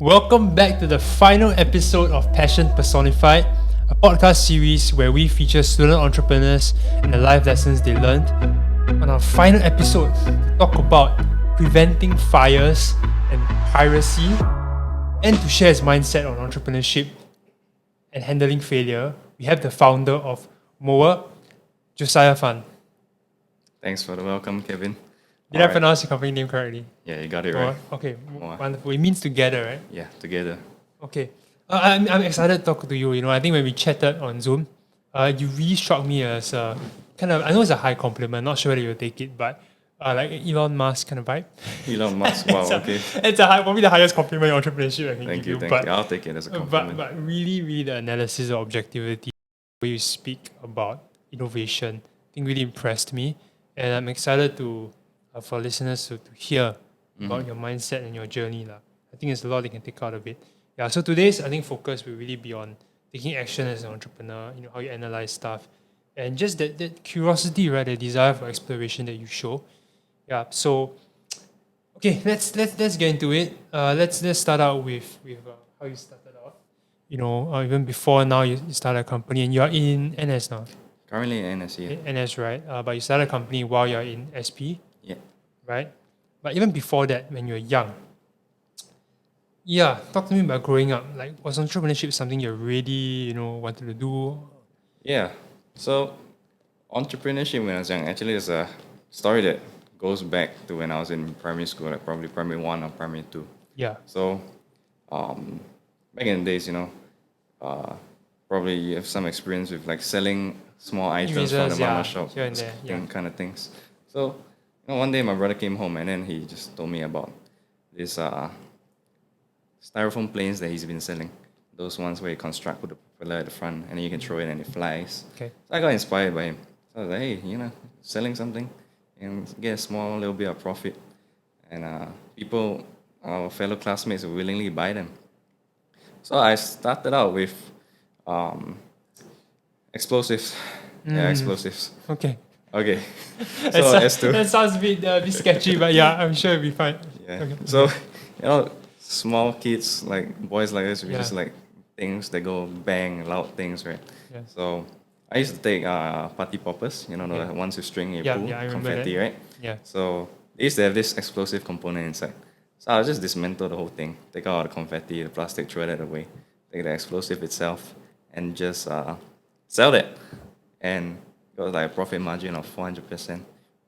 Welcome back to the final episode of Passion Personified, a podcast series where we feature student entrepreneurs and the life lessons they learned. On our final episode, we talk about preventing fires and piracy, and to share his mindset on entrepreneurship and handling failure, we have the founder of Moa, Josiah Fan. Thanks for the welcome, Kevin. Did I pronounce your company name correctly? Yeah, you got it right. Okay, wonderful. It means together, right? Yeah, together. Okay. I'm excited to talk to you. I think when we chatted on Zoom, you really struck me as kind of, I know it's a high compliment, not sure whether you'll take it, but like Elon Musk kind of vibe. Elon Musk, wow, okay. It's probably the highest compliment in entrepreneurship I can Thank give you, you. thank you. I'll take it as a compliment. But really the analysis of objectivity, where you speak about innovation, I think really impressed me. And I'm excited to for listeners to hear about your mindset and your journey. I think there's a lot they can take out of it. Yeah, so today's, I think, focus will really be on taking action as an entrepreneur, how you analyze stuff, and just that curiosity, right, the desire for exploration that you show. Yeah, so, okay, let's get into it. Let's start out with how you started out. Even before now, you started a company, and you are in NS now. Currently in NS, yeah. NS, right? But you started a company while you're in SP. Yeah. Right? But even before that, when you were young, talk to me about growing up. Like, was entrepreneurship something you really, wanted to do? Yeah. So, entrepreneurship when I was young, actually is a story that goes back to when I was in primary school, like probably primary 1 or primary 2. Yeah. So, back in the days, probably you have some experience with like selling small items from the mama shop, here and there, kind of things. So, one day my brother came home and then he just told me about this styrofoam planes that he's been selling. Those ones where you construct with the propeller at the front and then you can throw it and it flies. Okay. So I got inspired by him. So I was like, hey, selling something and get a small little bit of profit. And people, our fellow classmates, will willingly buy them. So I started out with explosives. Yeah, explosives. Okay. Okay. So that sounds a bit sketchy, but yeah, I'm sure it'll be fine. Yeah. Okay. So, small kids, like boys like us, we just like things that go bang, loud things, right? Yeah. So, I used to take party poppers, the ones with string you pull, I remember confetti, that. right? Yeah. So, they used to have this explosive component inside. So, I'll just dismantle the whole thing, take out the confetti, the plastic, throw that away, take the explosive itself, and just sell that. And it was like a profit margin of 400%.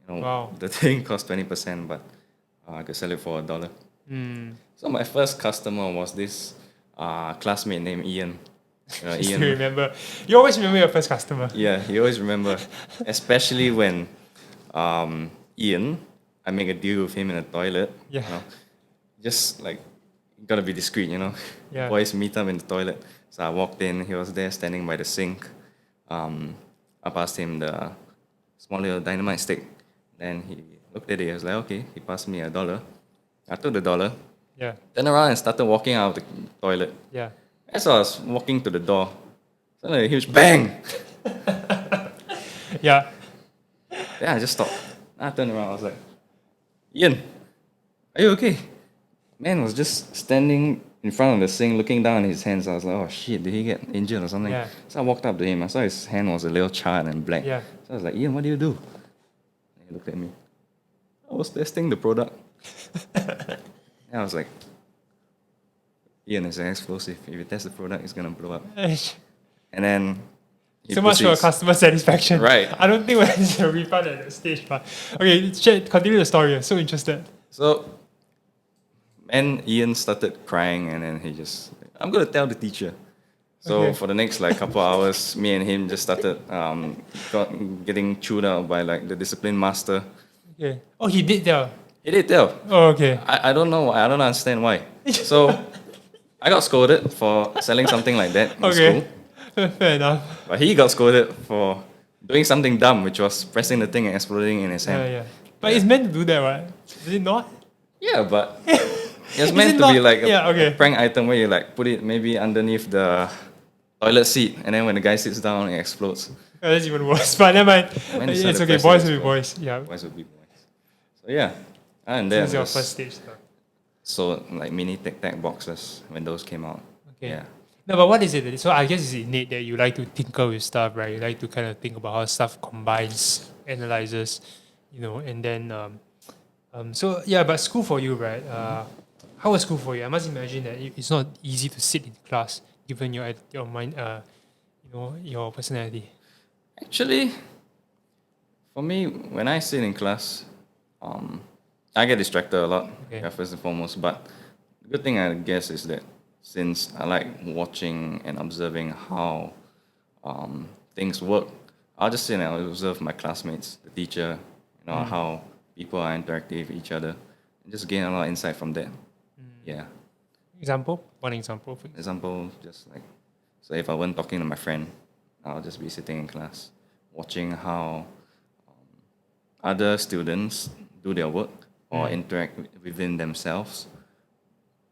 Wow. The thing cost 20%, but I could sell it for $1. So my first customer was this classmate named Ian. Ian. Still remember. You always remember your first customer. Yeah, you always remember. Especially when Ian, I make a deal with him in the toilet. Yeah. Just like, gotta be discreet, Yeah. Boys meet up in the toilet. So I walked in, he was there standing by the sink. I passed him the small little dynamite stick. Then he looked at it, he was like, okay. He passed me $1. I took the $1, Yeah. turned around and started walking out of the toilet. Yeah. As I was walking to the door, suddenly a huge bang! Yeah. Then I just stopped. I turned around, I was like, Ian, are you okay? Man was just standing in front of the sink, looking down at his hands. I was like, oh shit, did he get injured or something? Yeah. So I walked up to him. I saw his hand was a little charred and black. Yeah. So I was like, Ian, what do you do? And he looked at me. I was testing the product. And I was like, Ian is an explosive. If you test the product, it's going to blow up. And then So much for customer satisfaction. Right. I don't think there's a refund at that stage, but okay, continue the story. I'm so interested. So, and Ian started crying, and then he just, I'm going to tell the teacher. So for the next couple hours, me and him just started getting chewed out by the discipline master. Okay. Oh, he did tell. He did tell. Oh, okay. I don't know why. I don't understand why. So I got scolded for selling something like that in school. Fair enough. But he got scolded for doing something dumb, which was pressing the thing and exploding in his hand. Yeah. But it's meant to do that, right? Is it not? Yeah, but it's meant to be like a prank item where you put it maybe underneath the toilet seat, and then when the guy sits down, it explodes. Oh, that's even worse. But never mind. It's okay. Boys will be boys. Yeah. Boys will be boys. So yeah, and This then is your first stage, though. So like mini tic tac boxes when those came out. Okay. Yeah. No, but what is it? So I guess it's innate that you like to tinker with stuff, right? You like to kind of think about how stuff combines, analyzes, and then so yeah. But school for you, right? How was school for you? I must imagine that it's not easy to sit in class given your mind, your personality. Actually, for me, when I sit in class, um, I get distracted a lot, Okay. yeah, first and foremost. But the good thing, I guess, is that since I like watching and observing how things work, I'll just sit and I'll observe my classmates, the teacher, how people are interacting with each other, and just gain a lot of insight from that. Yeah. Example? One example, please. Example, just like, so if I weren't talking to my friend, I'll just be sitting in class, watching how other students do their work or interact within themselves.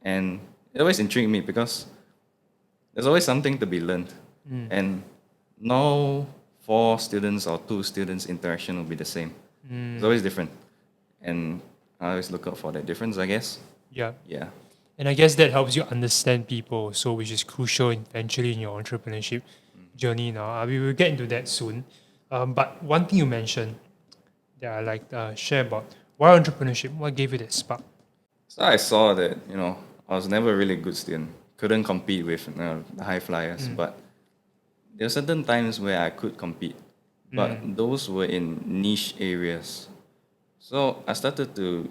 And it always intrigued me because there's always something to be learned. And no four students or two students' interaction will be the same. It's always different. And I always look out for that difference, I guess. Yeah. Yeah. And I guess that helps you understand people, so which is crucial eventually in your entrepreneurship journey now. We will get into that soon. But one thing you mentioned that I like share about why entrepreneurship, what gave you that spark? So I saw that, I was never a really good student. Couldn't compete with the high flyers, but there were certain times where I could compete, but those were in niche areas. So I started to,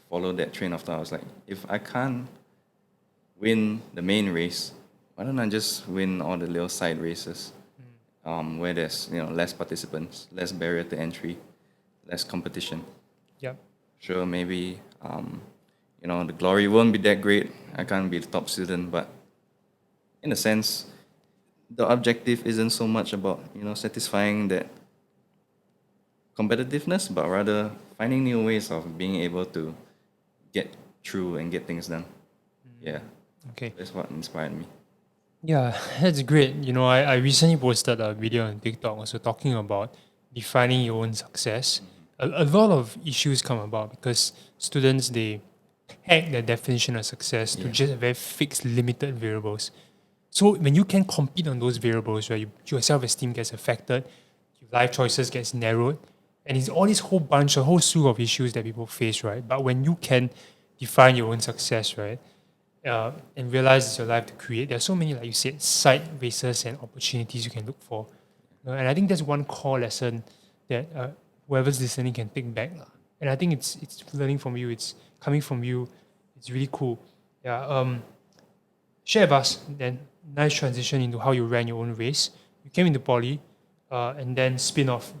follow that train of thought. I was like, if I can't win the main race, why don't I just win all the little side races, where there's less participants, less barrier to entry, less competition. Yeah. Sure, maybe the glory won't be that great. I can't be the top student, but in a sense, the objective isn't so much about satisfying that competitiveness, but rather finding new ways of being able to get through and get things done. Yeah, Okay. that's what inspired me. Yeah, that's great. I recently posted a video on TikTok also talking about defining your own success. A lot of issues come about because students, they hack their definition of success to Yeah. just very fixed, limited variables. So when you can compete on those variables, where your self-esteem gets affected, your life choices gets narrowed, and it's all this whole bunch, a whole slew of issues that people face, right? But when you can define your own success, right, and realize it's your life to create, there are so many, like you said, side races and opportunities you can look for. And I think that's one core lesson that whoever's listening can take back. Lah. And I think it's learning from you, it's coming from you, it's really cool. Yeah. Share with us then nice transition into how you ran your own race. You came into poly, and then spin off.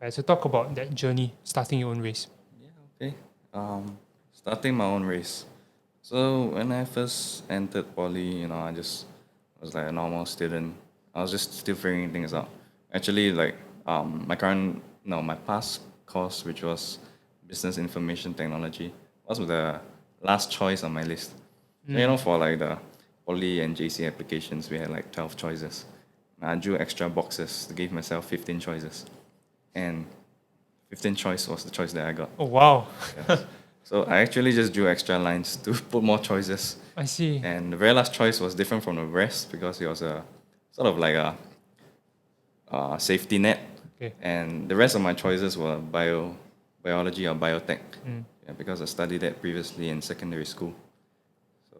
Right, so talk about that journey, starting your own race. Yeah, okay. Starting my own race. So when I first entered poly, I just was like a normal student. I was just still figuring things out. Actually, like my past course, which was business information technology, was the last choice on my list. So, for like the poly and JC applications, we had like 12 choices. I drew extra boxes to give myself 15 choices. And 15th choice was the choice that I got. Oh wow, Yes. So I actually just drew extra lines to put more choices. I see. And the very last choice was different from the rest because it was a sort of like a safety net. Okay. And the rest of my choices were biology or biotech. Yeah, because I studied that previously in secondary school. So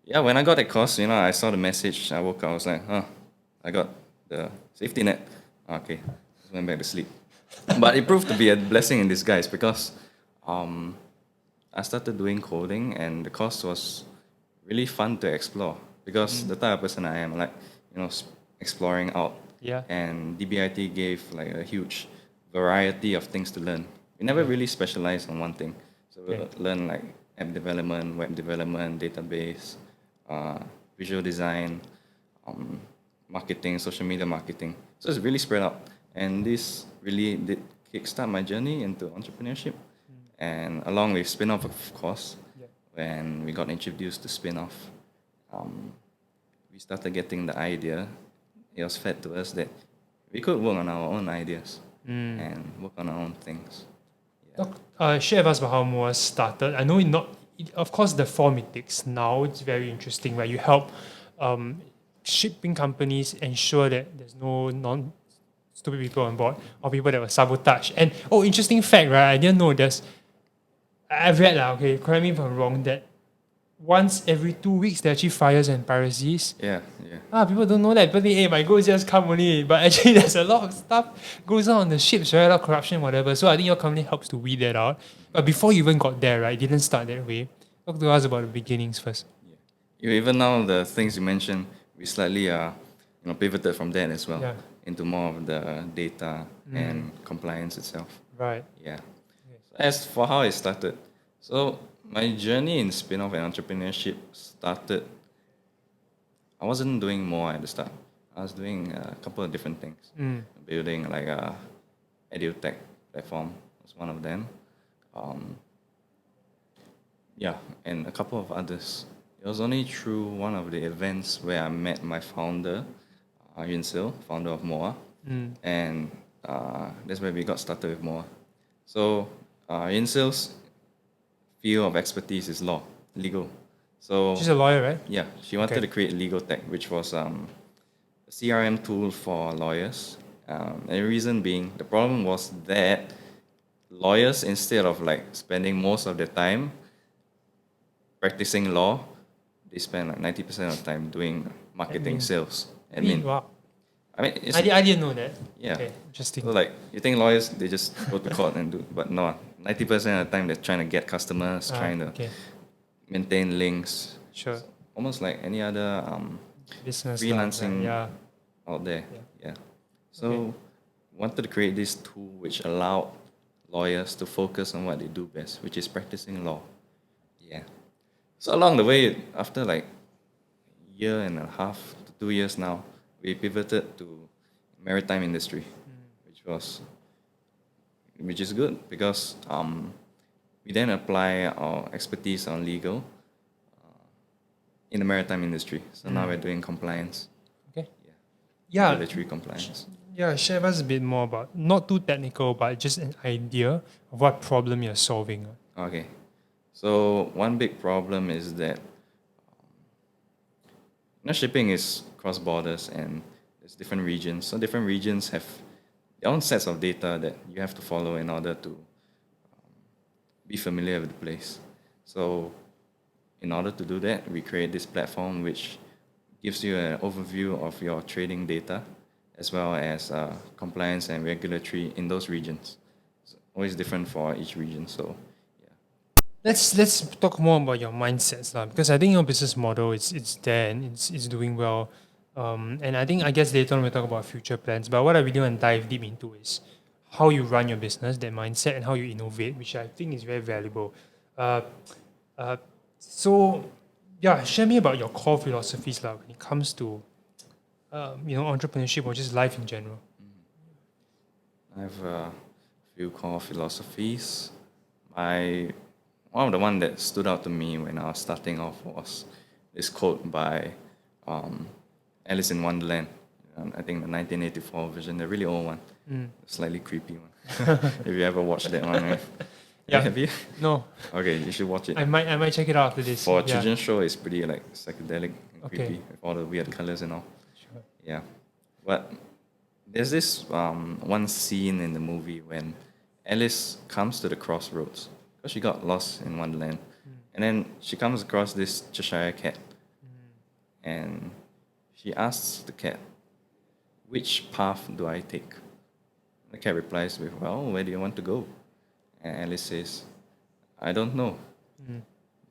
yeah, when I got that course, I saw the message. I woke up, I was like, I got the safety net. Okay, just went back to sleep. But it proved to be a blessing in disguise because I started doing coding and the course was really fun to explore because the type of person I am, like, exploring out. Yeah. And DBIT gave like a huge variety of things to learn. We never really specialized on one thing. So we learn like app development, web development, database, visual design, marketing, social media marketing. So it's really spread out. And this really did kickstart my journey into entrepreneurship. And along with SPINOFF, of course, when we got introduced to SPINOFF, we started getting the idea. It was fed to us that we could work on our own ideas and work on our own things. Share with us about how Moa started. I know of course, the form it takes now, it's very interesting, where you help shipping companies ensure that there's no stupid people on board or people that will sabotage. And interesting fact, right? I didn't know I've read okay, correct me if I'm wrong, that once every 2 weeks there are actually fires and piracies. Yeah. People don't know that. People think, hey, my goods just come only. But actually, there's a lot of stuff goes on the ships, right? A lot of corruption, whatever. So I think your company helps to weed that out. But before you even got there, right, it didn't start that way. Talk to us about the beginnings first. Even now, the things you mentioned, we slightly pivoted from that as well Yeah. into more of the data and compliance itself. Right. Yeah. As for how it started, so my journey in spin-off and entrepreneurship started. I wasn't doing more at the start. I was doing a couple of different things. Building like a edutech platform was one of them. And a couple of others. It was only through one of the events where I met my founder, Yun Sil, founder of MOA, and that's where we got started with MOA. So Yun Sil's field of expertise is legal. So She's a lawyer, right? yeah, she wanted to create legal tech, which was a CRM tool for lawyers. And the reason being, the problem was that lawyers, instead of like spending most of their time practicing law, they spend like 90% of the time doing marketing, sales, admin. Wow. I mean, it's, I didn't know that. yeah. Okay, interesting. So like, you think lawyers, they just go to court and do, but no, 90% of the time they're trying to get customers, trying to maintain links. Sure. Almost like any other Business freelancing yeah. out there. Yeah. So wanted to create this tool which allowed lawyers to focus on what they do best, which is practicing law. Yeah. So along the way, after like a year and a half to 2 years now, we pivoted to maritime industry, which is good because we then apply our expertise on legal in the maritime industry. So now we're doing compliance. Okay. Yeah. Regulatory compliance. Yeah, share with us a bit more about, not too technical, but just an idea of what problem you're solving. Okay. So one big problem is that shipping is cross borders and there's different regions. So different regions have their own sets of data that you have to follow in order to be familiar with the place. So in order to do that, we create this platform which gives you an overview of your trading data as well as compliance and regulatory in those regions. It's always different for each region. So Let's talk more about your mindsets, because I think your business model it's there and it's doing well. And I guess later on we'll talk about future plans. But what I really want to dive deep into is how you run your business, that mindset, and how you innovate, which I think is very valuable. So share me about your core philosophies when it comes to entrepreneurship or just life in general. I have a few core philosophies. One of the one that stood out to me when I was starting off was this quote by Alice in Wonderland. I think the 1984 version, the really old one, slightly creepy one. If you ever watched that one, right? Yeah. Have you? No. Okay, you should watch it. I might check it out after this. For a children's show, it's pretty like psychedelic and Okay. creepy with all the weird colors and all. Sure. Yeah, but there's this one scene in the movie when Alice comes to the crossroads because she got lost in Wonderland, and then she comes across this Cheshire cat, and she asks the cat, "Which path do I take?" The cat replies with, "Well, where do you want to go?" And Alice says, "I don't know."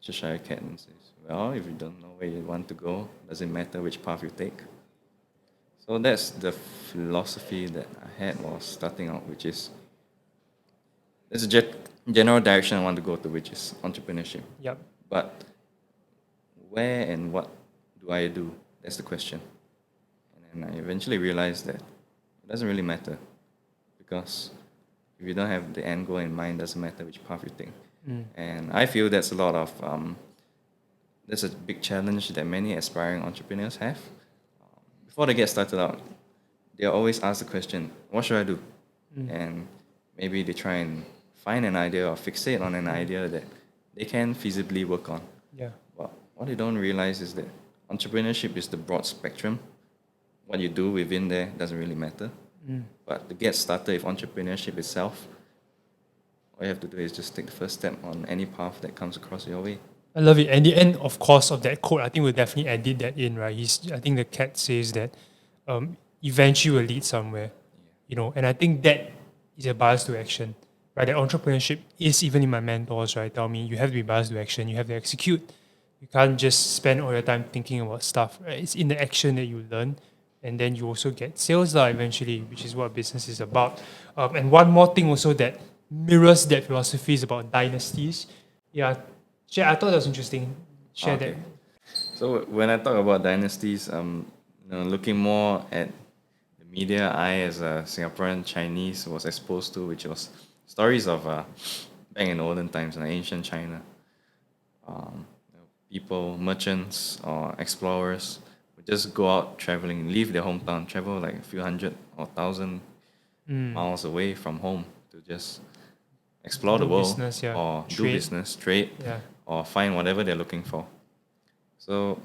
Cheshire cat says, "Well, if you don't know where you want to go, doesn't matter which path you take." So that's the philosophy that I had while starting out, which is there's a general direction I want to go to, which is entrepreneurship. Yep. But where and what do I do? That's the question. And then I eventually realized that it doesn't really matter because if you don't have the end goal in mind, it doesn't matter which path you take. And I feel that's a lot of that's a big challenge that many aspiring entrepreneurs have. Before they get started out, they always ask the question, "What should I do?" And maybe they try and find an idea or fixate on an idea that they can feasibly work on. Yeah. But what you don't realize is that entrepreneurship is the broad spectrum. What you do within there doesn't really matter. But to get started with entrepreneurship itself, all you have to do is just take the first step on any path that comes across your way. I love it. And the end, of course, of that quote, I think we'll definitely edit that in, right? I think the cat says that eventually will lead somewhere, and I think that is a bias to action, right? That entrepreneurship is, even in my mentors, right, tell me you have to be biased to action, you have to execute. You can't just spend all your time thinking about stuff, right? It's in the action that you learn, and then you also get sales eventually, which is what business is about. And one more thing also that mirrors that philosophy is about dynasties. Yeah, I thought that was interesting. Share Okay. that. So when I talk about dynasties, looking more at the media I as a Singaporean Chinese was exposed to, which was stories of back in olden times in ancient China. People, merchants or explorers would just go out traveling, leave their hometown, travel like a few hundred or thousand miles away from home to just explore Do the world business, yeah. or do Trade. business, trade, Yeah. or find whatever they're looking for. So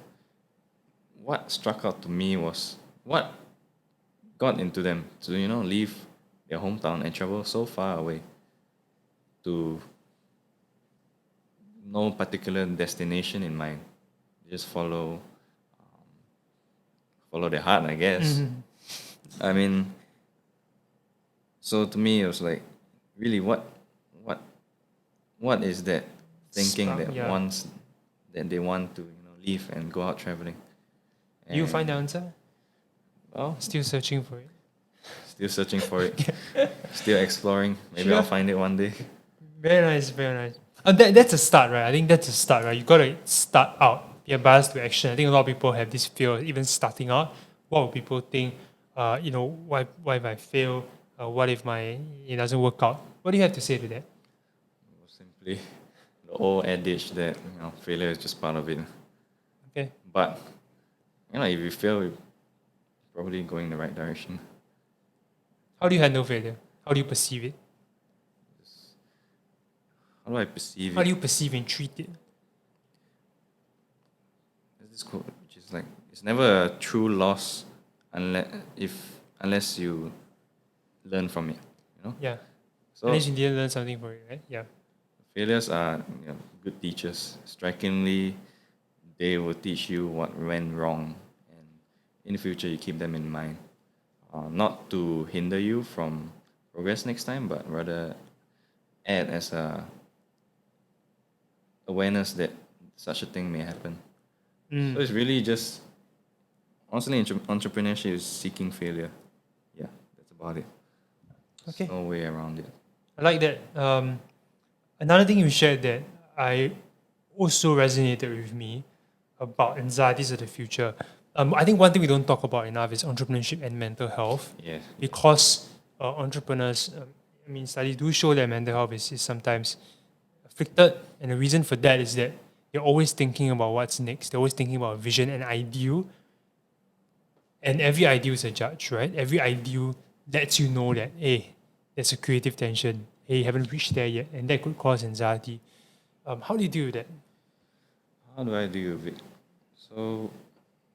what struck out to me was what got into them to leave their hometown and travel so far away to no particular destination in mind. Just follow their heart, I guess. I mean, so to me it was like, really, what is that thinking Spark, that yeah. wants that they want to leave and go out traveling? You And, find the answer? well, Still searching for it. still searching for it, still exploring. Maybe I'll Sure. find it one day. Very nice, very nice. That's a start, right? I think that's a start, right? You gotta start out. Be biased to action. I think a lot of people have this fear of even starting out. What will people think? What if I fail? What if it doesn't work out? What do you have to say to that? Simply the old adage that failure is just part of it. Okay. But if you fail, you're probably going in the right direction. How do you handle failure? How do you perceive it? How do I perceive How it? do you perceive and treat it? There's this quote which is like, it's never a true loss unless you learn from it. Yeah. So Unless you didn't learn something from it, right? Yeah. failures are good teachers. Strikingly, they will teach you what went wrong, and in the future you keep them in mind. Not to hinder you from progress next time, but rather add as a awareness that such a thing may happen. So it's really just, honestly, entrepreneurship is seeking failure. Yeah, that's about it. Okay. No way around it. I like that. Another thing you shared that I also resonated with me about anxieties of the future. I think one thing we don't talk about enough is entrepreneurship and mental health. Yes. Because entrepreneurs, studies do show that mental health is sometimes afflicted, and the reason for that is that they're always thinking about what's next. They're always thinking about a vision and ideal, and every ideal is a judge, right? Every ideal lets you know that, hey, there's a creative tension. Hey, you haven't reached there yet, and that could cause anxiety. How do you deal with that? How do I deal with it? So,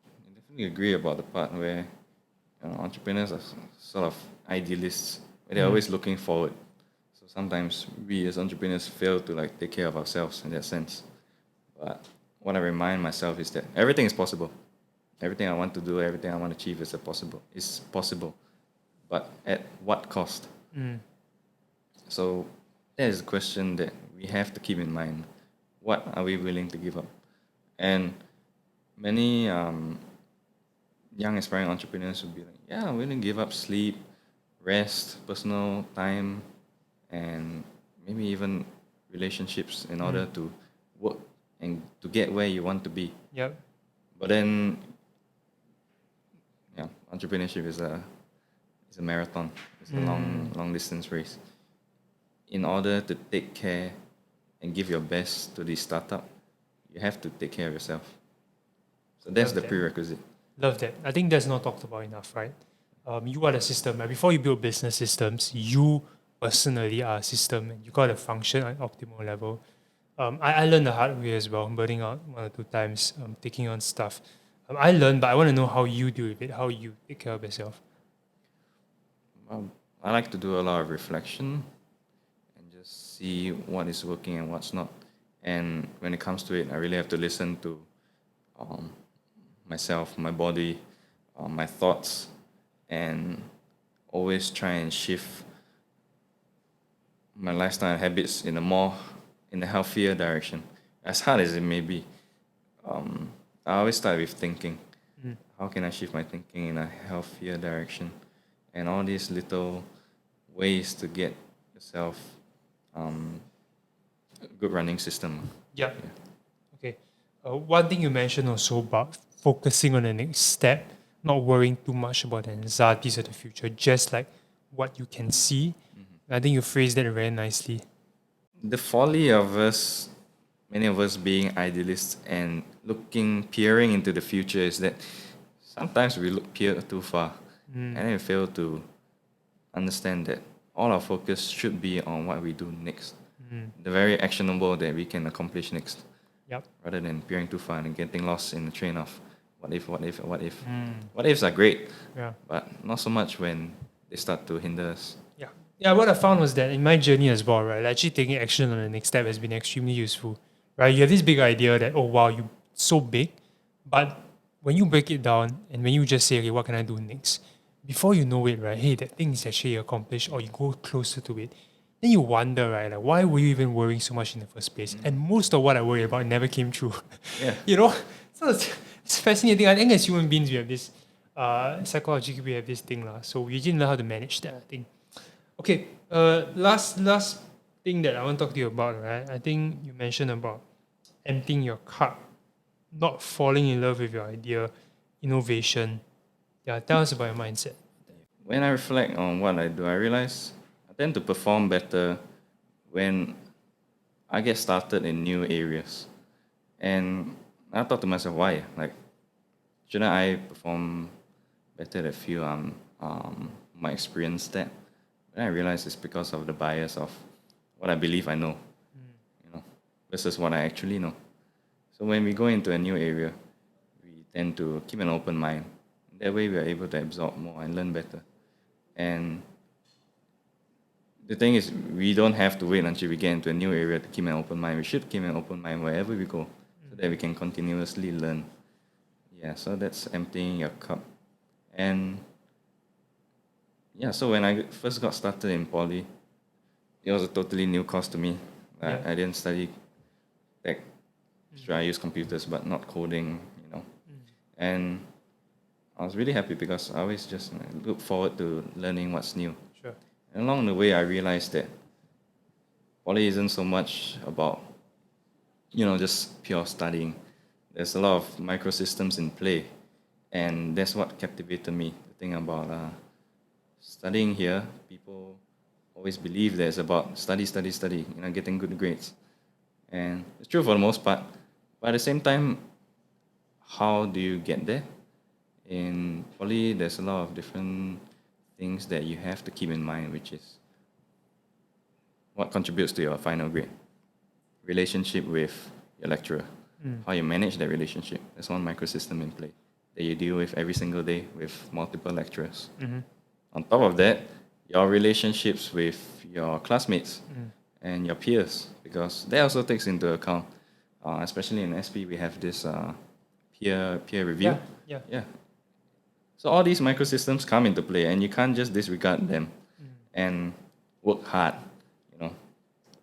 I definitely agree about the part where entrepreneurs are sort of idealists, where they're always looking forward. So sometimes we as entrepreneurs fail to take care of ourselves in that sense. But what I remind myself is that everything is possible. Everything I want to do, everything I want to achieve is possible. But at what cost? So that is a question that we have to keep in mind. What are we willing to give up? And many young aspiring entrepreneurs would be like, yeah, I'm willing to give up sleep, rest, personal time, and maybe even relationships in order to work and to get where you want to be. Yep. But then, entrepreneurship is a marathon. It's a long distance race. In order to take care and give your best to the startup, you have to take care of yourself. So that's Love the that. prerequisite. Love that. I think that's not talked about enough, right? You are the system. Before you build business systems, you personally are a system, and you got to function at optimal level. I learned the hard way as well, burning out 1 or 2 times, taking on stuff. I learned, but I want to know how you do it, how you take care of yourself. I like to do a lot of reflection and just see what is working and what's not. And when it comes to it, I really have to listen to um, myself, my body, my thoughts, and always try and shift my lifestyle habits in a healthier direction. As hard as it may be, I always start with thinking. How can I shift my thinking in a healthier direction? And all these little ways to get yourself a good running system. Yeah. Okay. One thing you mentioned also about focusing on the next step, not worrying too much about the anxieties of the future, just like what you can see. I think you phrased that very nicely. The folly of us, many of us being idealists and peering into the future is that sometimes we peer too far and then we fail to understand that all our focus should be on what we do next, the very actionable that we can accomplish next, Yep. rather than peering too far and getting lost in the train of what if, what if, what if. What ifs are great, Yeah. but not so much when they start to hinder us. Yeah. Yeah, what I found was that in my journey as well, right, actually taking action on the next step has been extremely useful. Right? You have this big idea that, oh wow, you so big, but when you break it down and when you just say, okay, what can I do next? Before you know it, right, hey, that thing is actually accomplished, or you go closer to it, then you wonder, right, like why were you even worrying so much in the first place? And most of what I worry about never came true. Yeah. You know? So it's fascinating. I think as human beings we have this psychologically we have this thing. So we didn't know how to manage that, I think. Okay, last thing that I want to talk to you about, right? I think you mentioned about emptying your cup, not falling in love with your idea, innovation. Yeah, tell us about your mindset. When I reflect on what I do, I realize I tend to perform better when I get started in new areas. And I thought to myself, why? Like, shouldn't I perform better at a few my experience that? Then I realized it's because of the bias of what I believe I know, versus what I actually know. So when we go into a new area, we tend to keep an open mind. That way we are able to absorb more and learn better. And the thing is, we don't have to wait until we get into a new area to keep an open mind. We should keep an open mind wherever we go so that we can continuously learn. Yeah, so that's emptying your cup. And yeah, so when I first got started in poly, it was a totally new course to me. I didn't study tech. Sure, I use computers, but not coding. And I was really happy because I always just look forward to learning what's new. Sure. And along the way, I realized that poly isn't so much about, just pure studying. There's a lot of microsystems in play. And that's what captivated me. The thing about studying here, people always believe that it's about study, getting good grades. And it's true for the most part. But at the same time, how do you get there? In poly, there's a lot of different things that you have to keep in mind, which is what contributes to your final grade. Relationship with your lecturer. How you manage that relationship. There's one microsystem in play that you deal with every single day with multiple lecturers. On top of that, your relationships with your classmates and your peers, because that also takes into account, especially in SP, we have this peer review. Yeah. So all these microsystems come into play, and you can't just disregard them and work hard.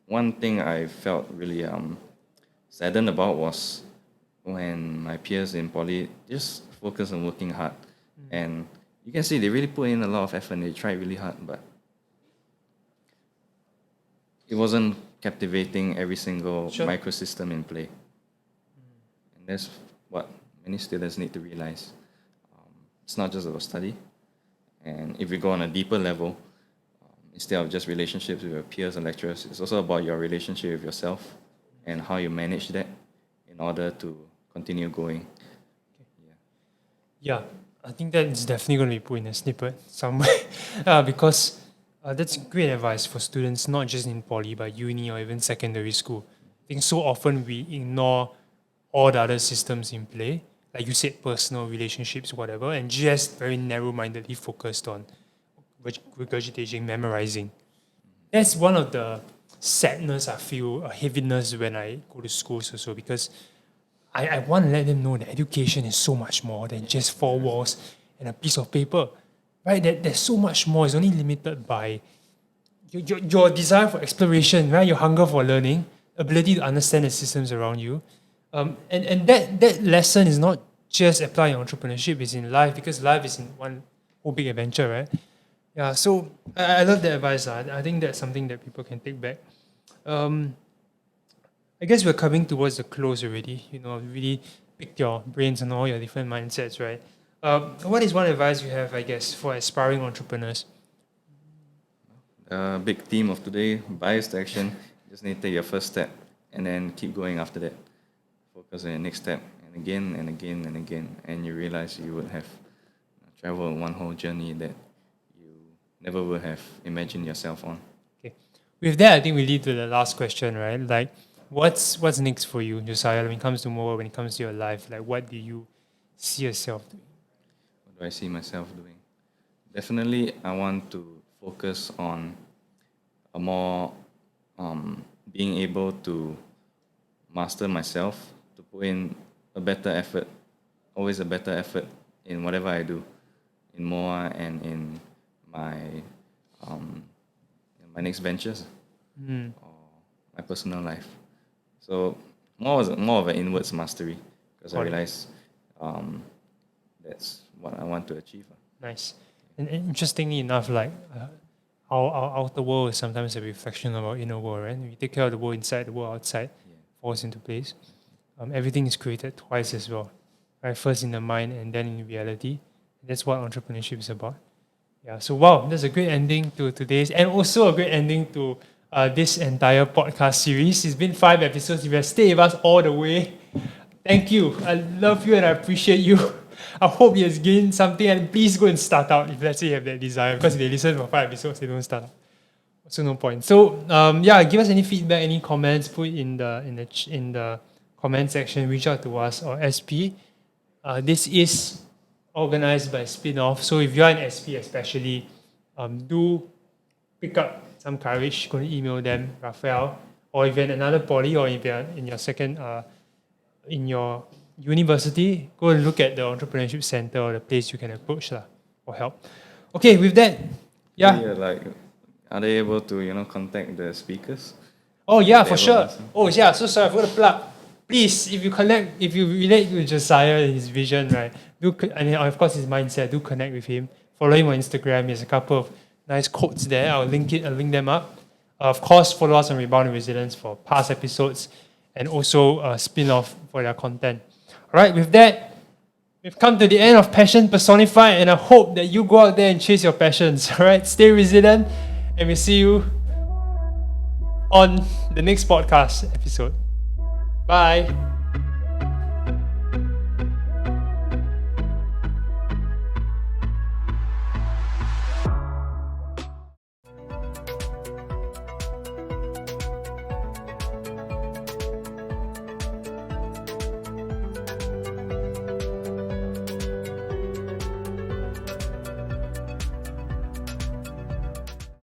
One thing I felt really saddened about was when my peers in poly just focus on working hard, and you can see they really put in a lot of effort and they try really hard, but it wasn't captivating every single microsystem in play. And that's what many students need to realize. It's not just about study. And if we go on a deeper level, instead of just relationships with your peers and lecturers, it's also about your relationship with yourself and how you manage that in order to continue going. Yeah, I think that is definitely going to be put in a snippet somewhere because that's great advice for students, not just in poly, but uni or even secondary school. think so often we ignore all the other systems in play, like you said, personal relationships, whatever, and just very narrow-mindedly focused on regurgitating, memorizing. That's one of the sadness I feel, a heaviness when I go to schools also, because I want to let them know that education is so much more than just four walls and a piece of paper, right? There's so much more. It's only limited by your desire for exploration, right? Your hunger for learning, ability to understand the systems around you. And that lesson is not just applied in entrepreneurship, it's in life, because life is in one whole big adventure, right? Yeah, so I love that advice. I think that's something that people can take back. I guess we're coming towards the close already. Really pick your brains on all your different mindsets, right? What is one advice you have, I guess, for aspiring entrepreneurs? Big theme of today, bias to action. Just need to take your first step and then keep going after that. Focus on your next step and again and again and again. And you realize you would have traveled one whole journey that you never would have imagined yourself on. Okay. With that, I think we lead to the last question, right? Like, what's next for you, Josiah, when it comes to more, when it comes to your life? Like, what do you see yourself doing? What do I see myself doing? Definitely, I want to focus on a more being able to master myself, to put in a better effort, always a better effort in whatever I do, in MOA and in my next ventures or my personal life. So more of an inwards mastery, because I realize that's what I want to achieve. Nice. And interestingly enough, like our outer world is sometimes a reflection of our inner world, right? We take care of the world inside, the world outside falls into place. Everything is created twice as well, right? First in the mind and then in reality. That's what entrepreneurship is about. Yeah. So wow, that's a great ending to today's, and also a great ending to this entire podcast series. It's been 5 episodes. If you have stayed with us all the way, thank you. I love you and I appreciate you. I hope you have gained something, and please go and start out if let's say you have that desire, because if they listen for 5 episodes, they don't start out. So no point. So give us any feedback, any comments, put in the comment section, reach out to us or SP. This is organized by SPINOFF. So if you're an SP especially, do pick up some courage, go and email them, Raphael, or if you're in another poly, or if you're in your second, in your university, go and look at the Entrepreneurship Center or the place you can approach for help. Okay, with that, are they able to contact the speakers? Oh yeah, for sure. Oh yeah, so sorry, I forgot to plug. Please, if you relate to Josiah and his vision, right? And of course his mindset, do connect with him. Follow him on Instagram. He has a couple of nice quotes there. I'll link them up. Of course, follow us on Rebound and Resilience for past episodes, and also SPINOFF for their content. All right, with that, we've come to the end of Passion Personified, and I hope that you go out there and chase your passions. All right, stay resilient, and we'll see you on the next podcast episode. Bye.